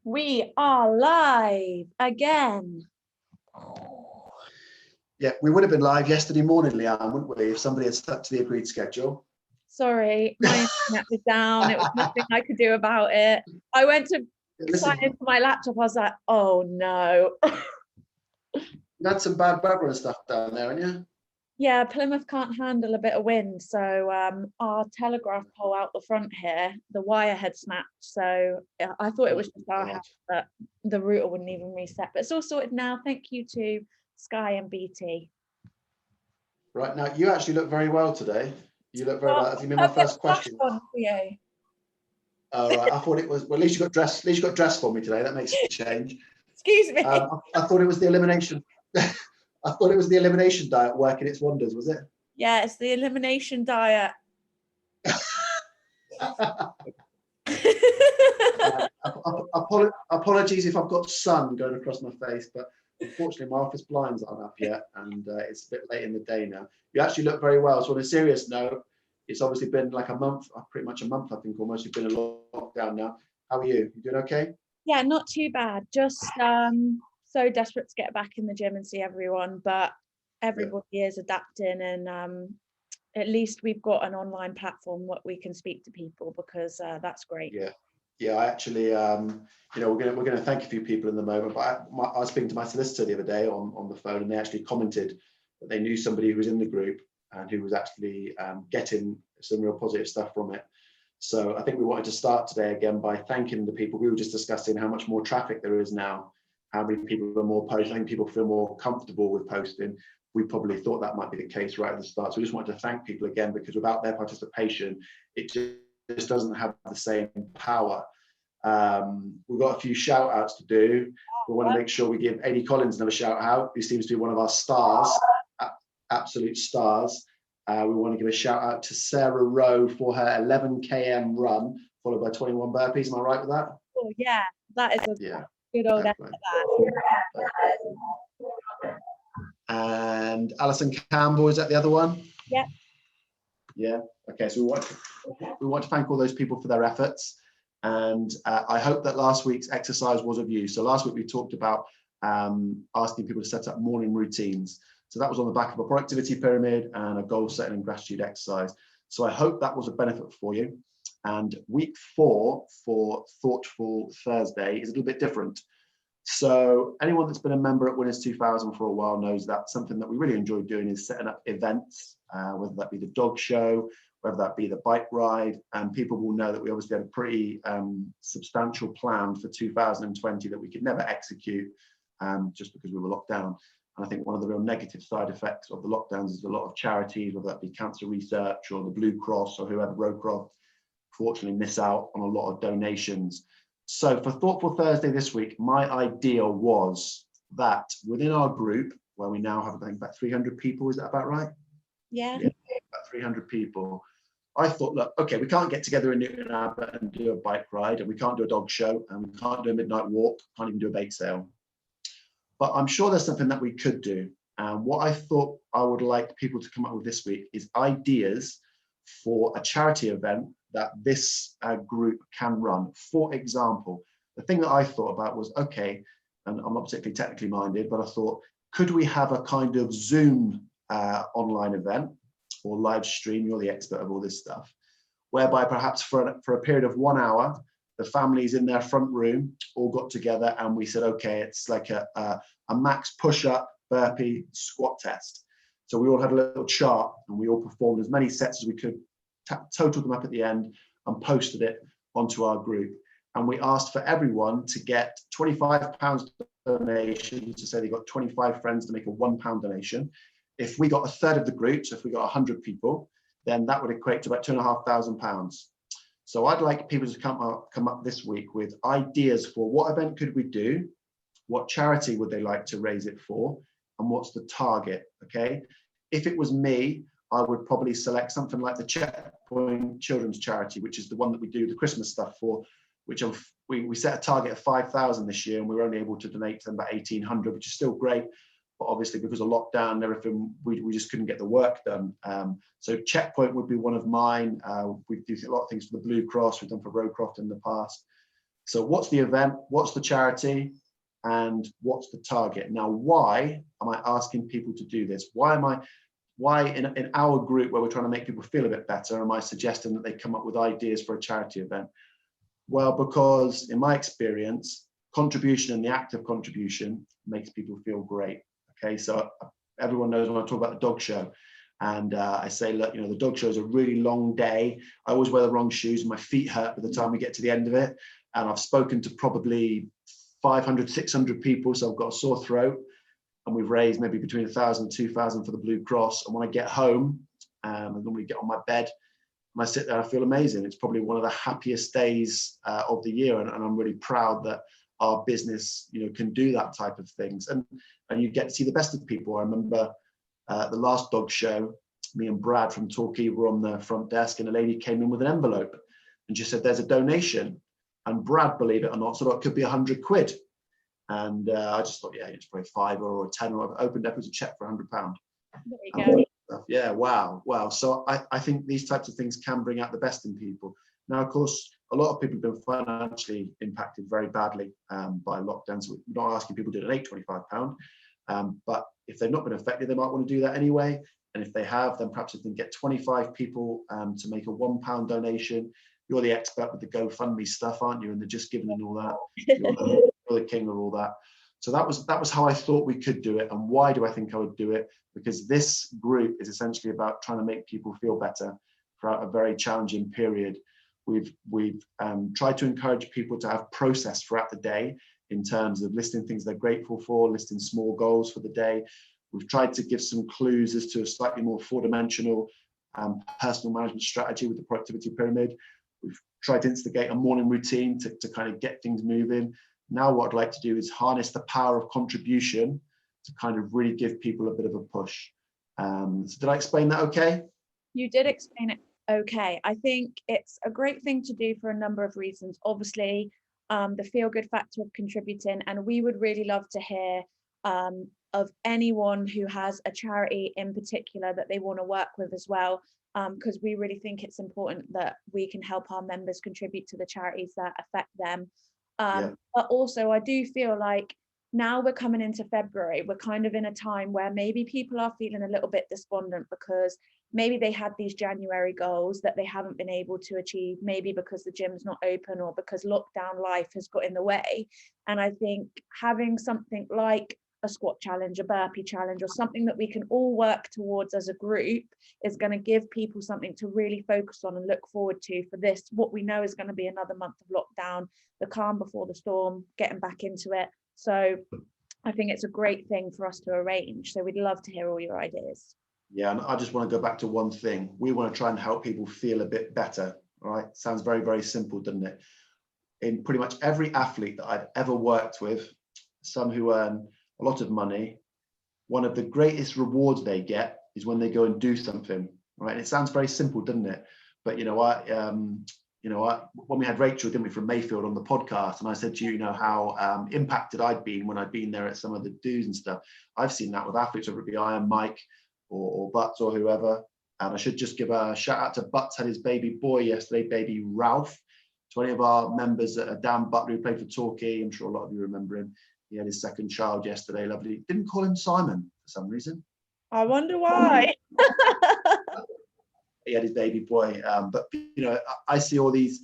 We are live again. Yeah, we would have been live yesterday morning, Leanne, wouldn't we, if somebody had stuck to the agreed schedule? Sorry, my internet was down. It was nothing I could do about it. I went to sign into my laptop. I was like, oh no. You had some bad weather and stuff down there, haven't you? Yeah, Plymouth can't handle a bit of wind. So our telegraph pole out the front here, the wire had snapped. So I thought it was just our house, but the router wouldn't even reset. But it's all sorted now. Thank you to Sky and BT. Right, now you actually look very well today. You look very well. Have you been my first question? On for you. Oh, right. I thought it was, well, at least you got dressed. At least you got dressed for me today. That makes a change. Excuse me. I thought it was the elimination. I thought it was the elimination diet working its wonders, was it? Yeah, it's the elimination diet. Apologies if I've got sun going across my face, but unfortunately my office blinds aren't up yet, and it's a bit late in the day now. You actually look very well. So on a serious note, it's obviously been like a month, pretty much a month, I think almost. You've been in lockdown now. How are you? You doing okay? Yeah, not too bad. Just so desperate to get back in the gym and see everyone, but everybody is adapting, and at least we've got an online platform that we can speak to people, because that's great. Yeah, I actually, we're going to thank a few people in the moment, but I was speaking to my solicitor the other day on the phone, and they actually commented that they knew somebody who was in the group and who was actually getting some real positive stuff from it. So I think we wanted to start today again by thanking the people. We were just discussing how much more traffic there is now, how many people are more posting. I think people feel more comfortable with posting. We probably thought that might be the case right at the start. So we just wanted to thank people again, because without their participation, it just doesn't have the same power. We've got a few shout outs to do. We want to make sure we give Eddie Collins another shout out, who seems to be one of our stars, absolute stars. We want to give a shout out to Sarah Rowe for her 11 km run, followed by 21 burpees. Am I right with that? Oh yeah, that is a good old effort. And Alison Campbell, is that the other one? Yep. Yeah. Okay. So we want to thank all those people for their efforts, and I hope that last week's exercise was of use. So last week we talked about asking people to set up morning routines. So that was on the back of a productivity pyramid and a goal setting and gratitude exercise. So I hope that was a benefit for you. And week 4 for Thoughtful Thursday is a little bit different. So anyone that's been a member at Winners 2000 for a while knows that something that we really enjoy doing is setting up events, whether that be the dog show, whether that be the bike ride. And people will know that we obviously had a pretty substantial plan for 2020 that we could never execute just because we were locked down. And I think one of the real negative side effects of the lockdowns is a lot of charities, whether that be Cancer Research or the Blue Cross or whoever, Rowcroft, fortunately miss out on a lot of donations. So for Thoughtful Thursday this week, my idea was that within our group, where we now have, I think, about 300 people, is that about right? Yeah, about 300 people. I thought, look, okay, we can't get together in Newton Abbot and do a bike ride, and we can't do a dog show, and we can't do a midnight walk, can't even do a bake sale. But I'm sure there's something that we could do. And what I thought I would like people to come up with this week is ideas for a charity event that this group can run. For example, the thing that I thought about was, okay, and I'm not particularly technically minded, but I thought, could we have a kind of Zoom online event or live stream? You're the expert of all this stuff, whereby perhaps for a period of 1 hour, the families in their front room all got together and we said, okay, it's like a max push-up, burpee, squat test. So we all had a little chart and we all performed as many sets as we could, totaled them up at the end and posted it onto our group. And we asked for everyone to get £25 donation, to say they got 25 friends to make a £1 donation. If we got a third of the group, so if we got 100 people, then that would equate to about £2,500. So I'd like people to come up this week with ideas for what event could we do, what charity would they like to raise it for, and what's the target, okay? If it was me, I would probably select something like the Checkpoint Children's Charity, which is the one that we do the Christmas stuff for, which we set a target of 5,000 this year, and we were only able to donate to them about 1,800, which is still great. But obviously because of lockdown and everything, we just couldn't get the work done. So Checkpoint would be one of mine. We do a lot of things for the Blue Cross, we've done for Rowcroft in the past. So what's the event? What's the charity? And what's the target? Now, why am I asking people to do this? Why in our group where we're trying to make people feel a bit better, am I suggesting that they come up with ideas for a charity event? Well, because in my experience, contribution and the act of contribution makes people feel great. Okay, so everyone knows when I talk about the dog show, and I say, look, you know, the dog show is a really long day. I always wear the wrong shoes, and my feet hurt by the time we get to the end of it. And I've spoken to probably 500, 600 people, so I've got a sore throat. And we've raised maybe between 1,000 and 2,000 for the Blue Cross. And when I get home, I normally get on my bed, and I sit there, I feel amazing. It's probably one of the happiest days of the year, and I'm really proud that our business, you know, can do that type of things. And you get to see the best of people. I remember the last dog show, me and Brad from Torquay were on the front desk, and a lady came in with an envelope and just said, "There's a donation." And Brad, believe it or not, thought it could be 100 quid. And I just thought, yeah, it's probably £5 or £10, or I've opened up as a check for £100. There you go. Yeah, wow. So I think these types of things can bring out the best in people. Now, of course, a lot of people have been financially impacted very badly by lockdown. So we're not asking people to donate £25, but if they've not been affected, they might want to do that anyway. And if they have, then perhaps if they can get 25 people to make a £1 donation. You're the expert with the GoFundMe stuff, aren't you? And the Just Giving and all that. You're the king of all that. So that was how I thought we could do it. And why do I think I would do it? Because this group is essentially about trying to make people feel better throughout a very challenging period. We've tried to encourage people to have process throughout the day in terms of listing things they're grateful for, listing small goals for the day. We've tried to give some clues as to a slightly more four-dimensional personal management strategy with the productivity pyramid. We've tried to instigate a morning routine to kind of get things moving. Now what I'd like to do is harness the power of contribution to kind of really give people a bit of a push. So did I explain that okay? You did explain it okay. I think it's a great thing to do for a number of reasons. Obviously, the feel-good factor of contributing, and we would really love to hear of anyone who has a charity in particular that they want to work with as well, because we really think it's important that we can help our members contribute to the charities that affect them. But also, I do feel like now we're coming into February, we're kind of in a time where maybe people are feeling a little bit despondent because maybe they had these January goals that they haven't been able to achieve, maybe because the gym's not open or because lockdown life has got in the way. And I think having something like a squat challenge, a burpee challenge, or something that we can all work towards as a group is going to give people something to really focus on and look forward to for this, what we know is going to be another month of lockdown, the calm before the storm, getting back into it. So I think it's a great thing for us to arrange. So we'd love to hear all your ideas. Yeah, and I just want to go back to one thing. We want to try and help people feel a bit better. All right. Sounds very, very simple, doesn't it? In pretty much every athlete that I've ever worked with, some who earn a lot of money, one of the greatest rewards they get is when they go and do something. Right. And it sounds very simple, doesn't it? But when we had Rachel, didn't we, from Mayfield on the podcast, and I said to you, how impacted I'd been when I'd been there at some of the do's and stuff. I've seen that with athletes, whether it be Iron Mike or Butts or whoever. And I should just give a shout out to Butts, had his baby boy yesterday, baby Ralph. To any of our members, Dan Butler, who played for Torquay, I'm sure a lot of you remember him. He had his second child yesterday, lovely. Didn't call him Simon for some reason. I wonder why. He had his baby boy. But I see all these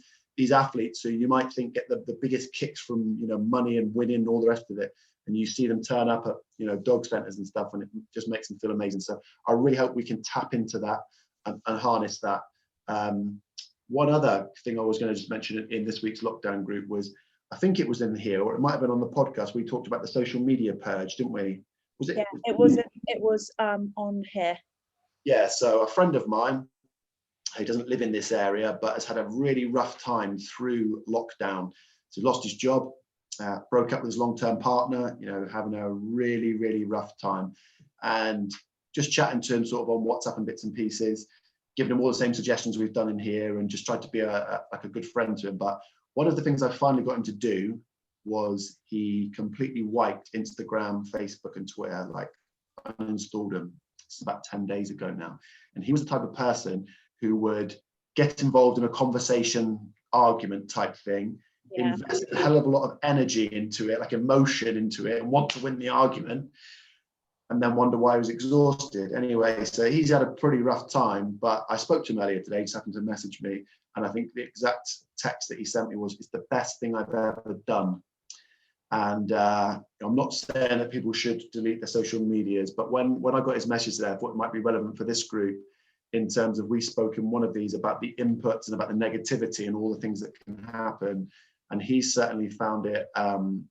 athletes who you might think get the biggest kicks from money and winning and all the rest of it, and you see them turn up at dog centers and stuff, and it just makes them feel amazing. So I really hope we can tap into that and harness that. One other thing I was going to just mention in this week's lockdown group was, I think it was in here, or it might have been on the podcast, we talked about the social media purge, didn't we? Was it? Yeah, it was on here. Yeah, so a friend of mine, he doesn't live in this area, but has had a really rough time through lockdown. So he lost his job, broke up with his long-term partner, having a really, really rough time. And just chatting to him sort of on WhatsApp and bits and pieces, giving him all the same suggestions we've done in here, and just tried to be like a good friend to him. But one of the things I finally got him to do was he completely wiped Instagram, Facebook, and Twitter, like uninstalled them. It's about 10 days ago now. And he was the type of person who would get involved in a conversation, argument type thing invest a hell of a lot of energy into it, like emotion into it, and want to win the argument, and then wonder why he was exhausted. Anyway, so he's had a pretty rough time, but I spoke to him earlier today. He just happened to message me, and I think the exact text that he sent me was, "It's the best thing I've ever done." And I'm not saying that people should delete their social medias, but when I got his message there, I thought it might be relevant for this group, in terms of, we spoke in one of these about the inputs and about the negativity and all the things that can happen. And he certainly found it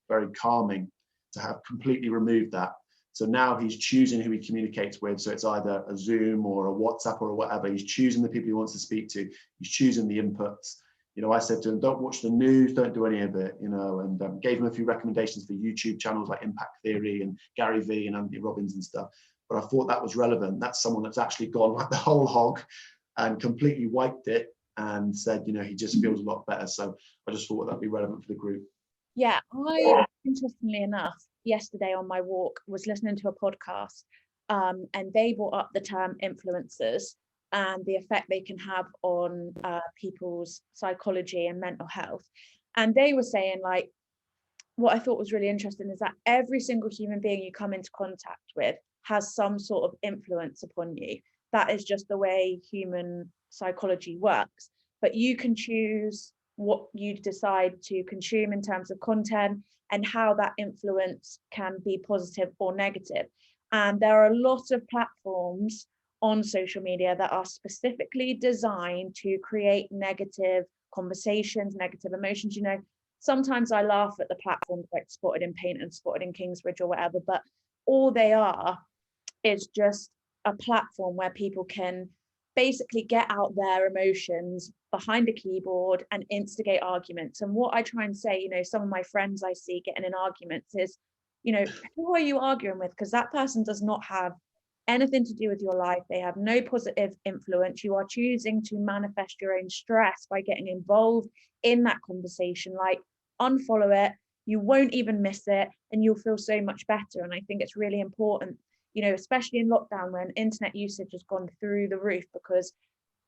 very calming to have completely removed that. So now he's choosing who he communicates with. So it's either a Zoom or a WhatsApp or whatever. He's choosing the people he wants to speak to. He's choosing the inputs. You know, I said to him, don't watch the news, don't do any of it, you know, and gave him a few recommendations for YouTube channels like Impact Theory and Gary Vee and Anthony Robbins and stuff. But I thought that was relevant. That's someone that's actually gone like the whole hog and completely wiped it and said, you know, he just feels a lot better. So I just thought that'd be relevant for the group. Yeah, I, interestingly enough, yesterday on my walk was listening to a podcast, and they brought up the term influencers and the effect they can have on people's psychology and mental health. And they were saying, like, what I thought was really interesting is that every single human being you come into contact with has some sort of influence upon you. That is just the way human psychology works. But you can choose what you decide to consume in terms of content and how that influence can be positive or negative. And there are a lot of platforms on social media that are specifically designed to create negative conversations, negative emotions. You know, sometimes I laugh at the platforms like Spotted in Paint and Spotted in Kingsbridge or whatever, but all they are is just a platform where people can basically get out their emotions behind a keyboard and instigate arguments. And what I try and say, you know, some of my friends I see getting in arguments is, you know, who are you arguing with? Because that person does not have anything to do with your life. They have no positive influence. You are choosing to manifest your own stress by getting involved in that conversation. Like, unfollow it, you won't even miss it, and you'll feel so much better. And I think it's really important, you know, especially in lockdown when internet usage has gone through the roof, because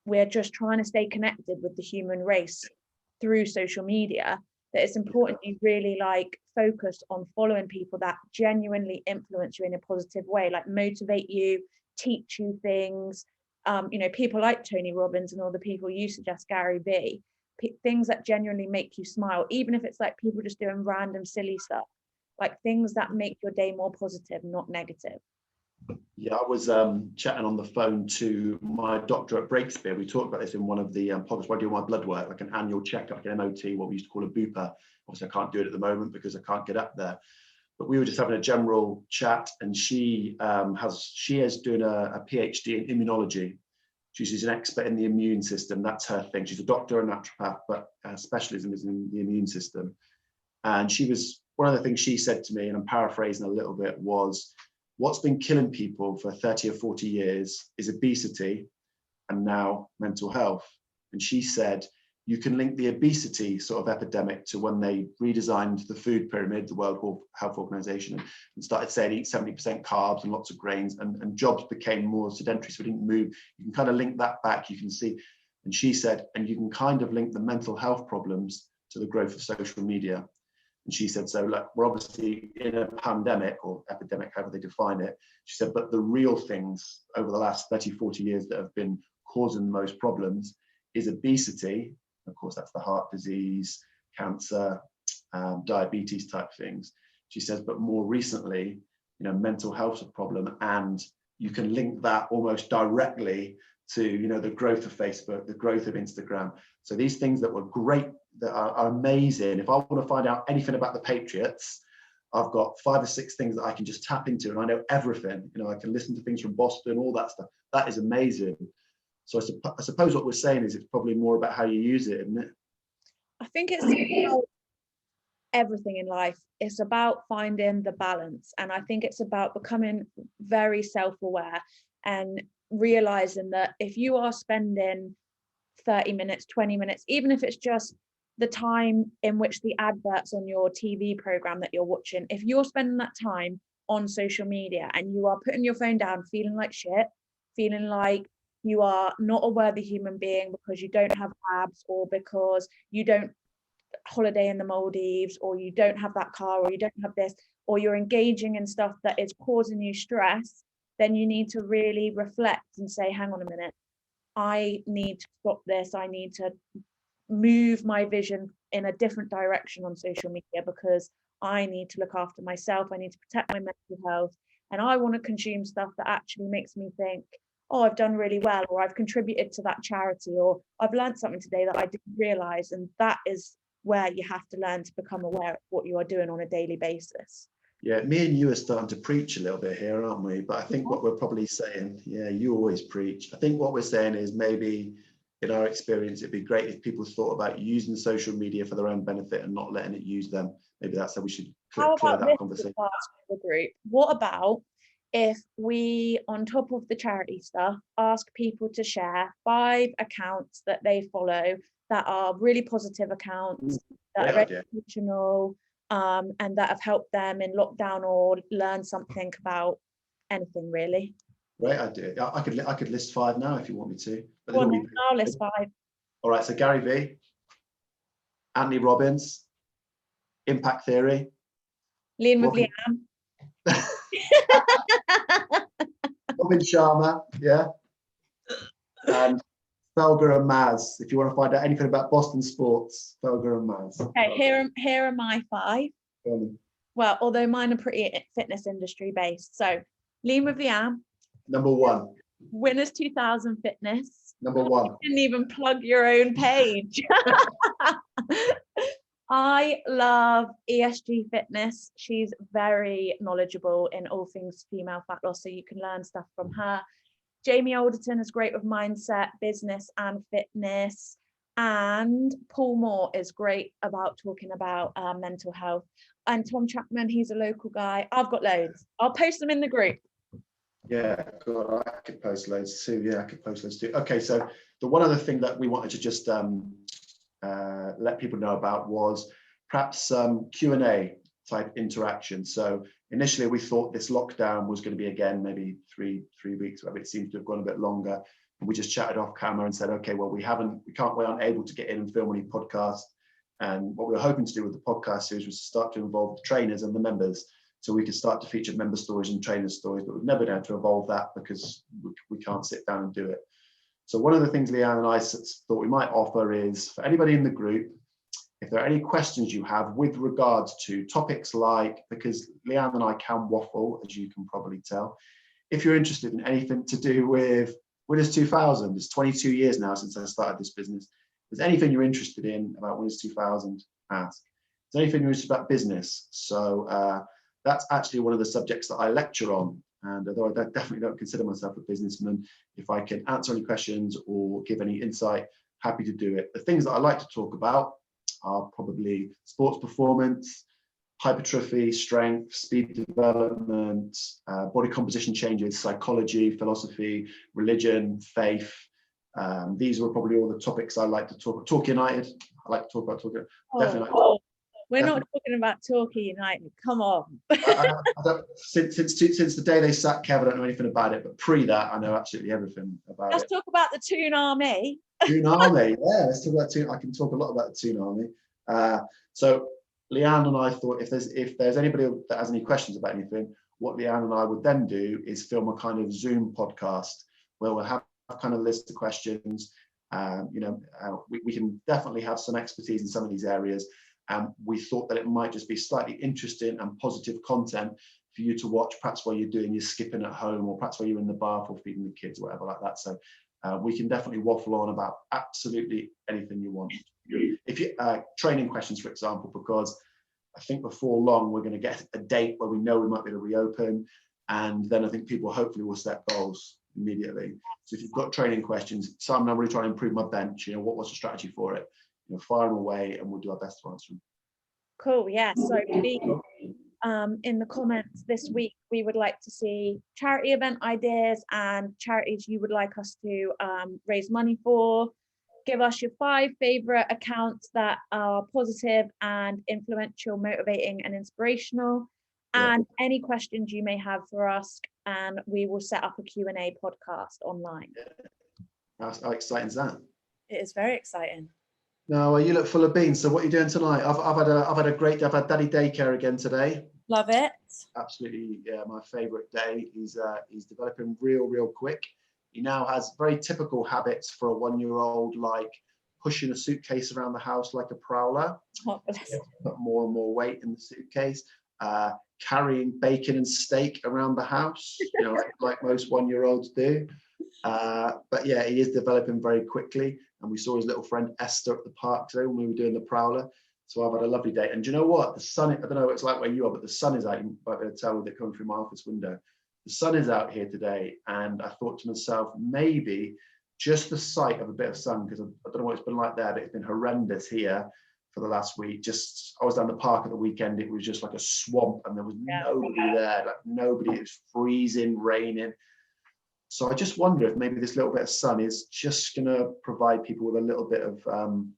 we're just trying to stay connected with the human race through social media, that it's important you really like focus on following people that genuinely influence you in a positive way, like motivate you, teach you things. You know, people like Tony Robbins and all the people you suggest, Gary Vee, things that genuinely make you smile, even if it's like people just doing random silly stuff, like things that make your day more positive, not negative. Yeah, I was chatting on the phone to my doctor at Breakspear. We talked about this in one of the podcasts where I do my blood work, like an annual checkup, like an MOT, what we used to call a Bupa. Obviously, I can't do it at the moment because I can't get up there. But we were just having a general chat, and she is doing a PhD in immunology. She's an expert in the immune system. That's her thing. She's a doctor and naturopath, but her specialism is in the immune system. And one of the things she said to me, and I'm paraphrasing a little bit, was, what's been killing people for 30 or 40 years is obesity and now mental health. And she said, you can link the obesity sort of epidemic to when they redesigned the food pyramid, the World Health Organization, and started saying eat 70% carbs and lots of grains, and jobs became more sedentary, so we didn't move. You can kind of link that back, you can see. And she said, and you can kind of link the mental health problems to the growth of social media. And she said, so look, we're obviously in a pandemic or epidemic, however they define it. She said, but the real things over the last 30, 40 years that have been causing the most problems is obesity. Of course, that's the heart disease, cancer, diabetes type things. She says, but more recently, you know, mental health's a problem, and you can link that almost directly to, you know, the growth of Facebook, the growth of Instagram. So these things that were great, that are amazing. If I want to find out anything about the Patriots, I've got 5 or 6 things that I can just tap into, and I know everything. You know, I can listen to things from Boston, all that stuff. That is amazing. So I suppose what we're saying is it's probably more about how you use it, isn't it? I think it's about everything in life. It's about finding the balance. And I think it's about becoming very self-aware and realizing that if you are spending 30 minutes, 20 minutes, even if it's just the time in which the adverts on your TV program that you're watching, if you're spending that time on social media and you are putting your phone down, feeling like shit, feeling like you are not a worthy human being because you don't have abs or because you don't holiday in the Maldives, or you don't have that car, or you don't have this, or you're engaging in stuff that is causing you stress, then you need to really reflect and say, hang on a minute, I need to stop this. I need to move my vision in a different direction on social media, because I need to look after myself. I need to protect my mental health. And I want to consume stuff that actually makes me think, oh, I've done really well, or I've contributed to that charity, or I've learned something today that I didn't realize. And that is where you have to learn to become aware of what you are doing on a daily basis. Yeah, me and you are starting to preach a little bit here, aren't we? But I think what we're probably saying, yeah, you always preach. I think what we're saying is, maybe in our experience, it'd be great if people thought about using social media for their own benefit and not letting it use them. Maybe that's how we should clear that conversation. The group, what about if we, on top of the charity stuff, ask people to share 5 accounts that they follow that are really positive accounts, that are educational, and that have helped them in lockdown, or learn something about anything really. Great idea. I could list 5 now if you want me to. But I'll list 5. All right. So Gary Vee, Anthony Robbins, Impact Theory, Lean with Leanne. Robin Sharma, yeah, and Felger and Maz. If you want to find out anything about Boston sports, Felger and Maz. Okay, here are my 5. Well, although mine are pretty fitness industry based. So, Lean with Leanne. Number 1. Winners 2000 Fitness. Number 1. You didn't even plug your own page. I love ESG Fitness. She's very knowledgeable in all things female fat loss, so you can learn stuff from her. Jamie Alderton is great with mindset, business and fitness. And Paul Moore is great about talking about mental health. And Tom Chapman, he's a local guy. I've got loads. I'll post them in the group. Yeah, God, I could post loads too. Yeah, I could post loads too. Okay, so the one other thing that we wanted to just let people know about was perhaps some Q&A type interaction. So initially we thought this lockdown was going to be, again, maybe three weeks, whatever. It seems to have gone a bit longer. And we just chatted off camera and said, okay, well, we aren't able to get in and film any podcasts. And what we were hoping to do with the podcast series was to start to involve the trainers and the members, so we could start to feature member stories and trainer stories, but we've never been able to evolve that because we can't sit down and do it. So one of the things Leanne and I thought we might offer is, for anybody in the group, if there are any questions you have with regards to topics like, because Leanne and I can waffle, as you can probably tell, if you're interested in anything to do with Winners 2000, it's 22 years now since I started this business. If there's anything you're interested in about Winners 2000, ask. If there's anything you're interested about business, so that's actually one of the subjects that I lecture on. And although I definitely don't consider myself a businessman, if I can answer any questions or give any insight, happy to do it. The things that I like to talk about are probably sports performance, hypertrophy, strength, speed development, body composition changes, psychology, philosophy, religion, faith. These were probably all the topics I like to talk. Torquay United, I like to talk about Torquay. Definitely like to. We're not talking about Torquay United. Come on. Since the day they sacked Kev, I don't know anything about it. But pre that, I know absolutely everything about it. Let's talk about the Toon Army. Toon Army, yeah. Let's talk about Toon. I can talk a lot about the Toon Army. So Leanne and I thought, if there's anybody that has any questions about anything, what Leanne and I would then do is film a kind of Zoom podcast where we'll have a kind of list of questions. We can definitely have some expertise in some of these areas. We thought that it might just be slightly interesting and positive content for you to watch, perhaps while you're doing your skipping at home, or perhaps while you're in the bath or feeding the kids, or whatever like that. So we can definitely waffle on about absolutely anything you want. If you training questions, for example, because I think before long we're going to get a date where we know we might be able to reopen, and then I think people hopefully will set goals immediately. So if you've got training questions, Simon, I'm really trying to improve my bench. What's the strategy for it? Fire them away and we'll do our best to answer them. Cool, yeah. So please, in the comments this week, we would like to see charity event ideas and charities you would like us to raise money for. Give us your 5 favorite accounts that are positive and influential, motivating and inspirational, and any questions you may have for us, and we will set up a Q&A podcast online. How exciting is that? It is very exciting. No, you look full of beans. So what are you doing tonight? I've had a great day. I've had daddy daycare again today. Love it. Absolutely, yeah, my favorite day. He's developing real quick. He now has very typical habits for a 1-year-old, like pushing a suitcase around the house like a prowler, Oh, bless. put more and more weight in the suitcase, carrying bacon and steak around the house, you know, like most 1-year-olds do. But yeah, he is developing very quickly. And we saw his little friend Esther at the park today when we were doing the prowler. So I've had a lovely day. And do you know what? The sun, I don't know what it's like where you are, but the sun is out. You might be able to tell with it coming through my office window. The sun is out here today. And I thought to myself, maybe just the sight of a bit of sun, because I don't know what it's been like there, but it's been horrendous here for the last week. Just, I was down the park at the weekend. It was just like a swamp and there was nobody there, like nobody. It was freezing, raining. So I just wonder if maybe this little bit of sun is just going to provide people with a little bit of,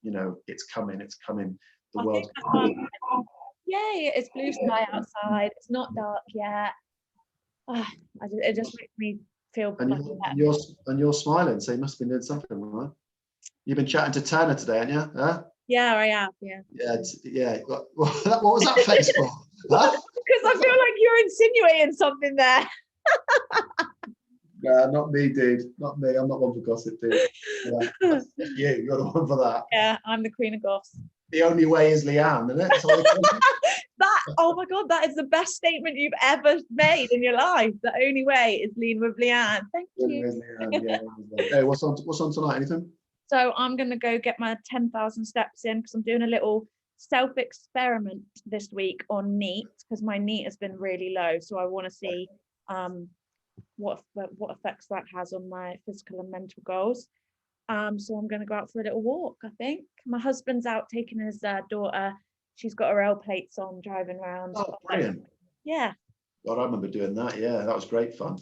you know, it's coming. The I world's think that's right. Yay, it's blue sky outside. It's not dark yet. It just makes me feel and like you're smiling, so you must have been doing something, right? You've been chatting to Turner today, haven't you? Huh? Yeah, I have. Yeah. Yeah. What was that face for? Huh? Because I feel like you're insinuating something there. Nah, not me, dude. Not me. I'm not one for gossip, dude. Yeah, that's you. You're the one for that. Yeah, I'm the queen of goss. The only way is Leanne, isn't it? That's what they call it. Oh my God, that is the best statement you've ever made in your life. The only way is lean with Leanne. Thank The only you. way is Leanne, yeah. Hey, what's on tonight? Anything? So I'm going to go get my 10,000 steps in because I'm doing a little self-experiment this week on NEAT because my NEAT has been really low. So I want to see what effects that has on my physical and mental goals. So I'm going to go out for a little walk. I think my husband's out taking his daughter. She's got her L plates on, driving around. Oh, brilliant. Yeah. God, I remember doing that. Yeah, that was great fun.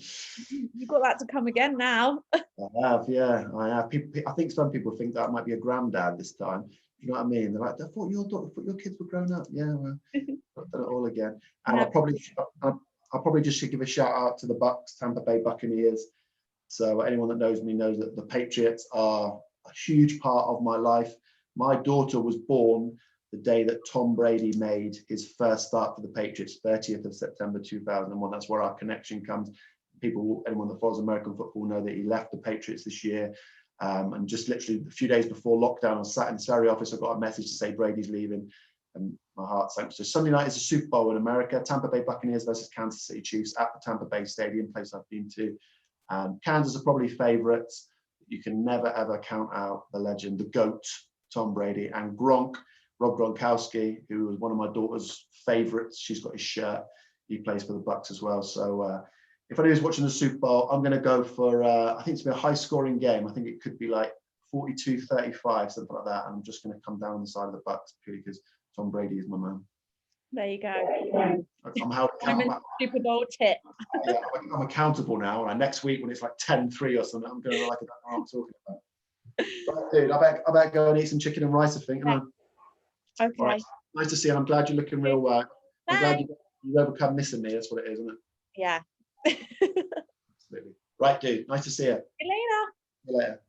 You've got that to come again now. I have, yeah, I have. I think some people think that I might be a granddad this time. You know what I mean? They're like, I thought your kids were grown up. Yeah, well, I've done it all again. And No. I'll probably just give a shout out to the Bucks, Tampa Bay Buccaneers. So anyone that knows me knows that the Patriots are a huge part of my life. My daughter was born the day that Tom Brady made his first start for the Patriots, 30th of September 2001. That's where our connection comes. Anyone that follows American football know that he left the Patriots this year. And just literally a few days before lockdown, I sat in the Surrey office, I got a message to say Brady's leaving. And my heart sank. So Sunday night is a Super Bowl in America. Tampa Bay Buccaneers versus Kansas City Chiefs at the Tampa Bay Stadium, place I've been to. Kansas are probably favourites. You can never ever count out the legend, the GOAT, Tom Brady, and Rob Gronkowski, who was one of my daughter's favourites. She's got his shirt. He plays for the Bucks as well. So if anybody's watching the Super Bowl, I'm going to go for, I think it's going to be a high-scoring game. I think it could be like 42-35, something like that. And I'm just going to come down on the side of the Bucks purely because Tom Brady is my man. There you go. I'm a Super Bowl tip. Yeah, I'm accountable now. And next week when it's like 10-3 or something, I'm going to like, I don't know what I'm talking about. But, dude, I better go and eat some chicken and rice, I think. Okay. All right. Nice to see you. I'm glad you're looking real well. I'm glad you overcome missing me. That's what it is, isn't it? Yeah. Absolutely. Right, dude. Nice to see you. See you later. See you later.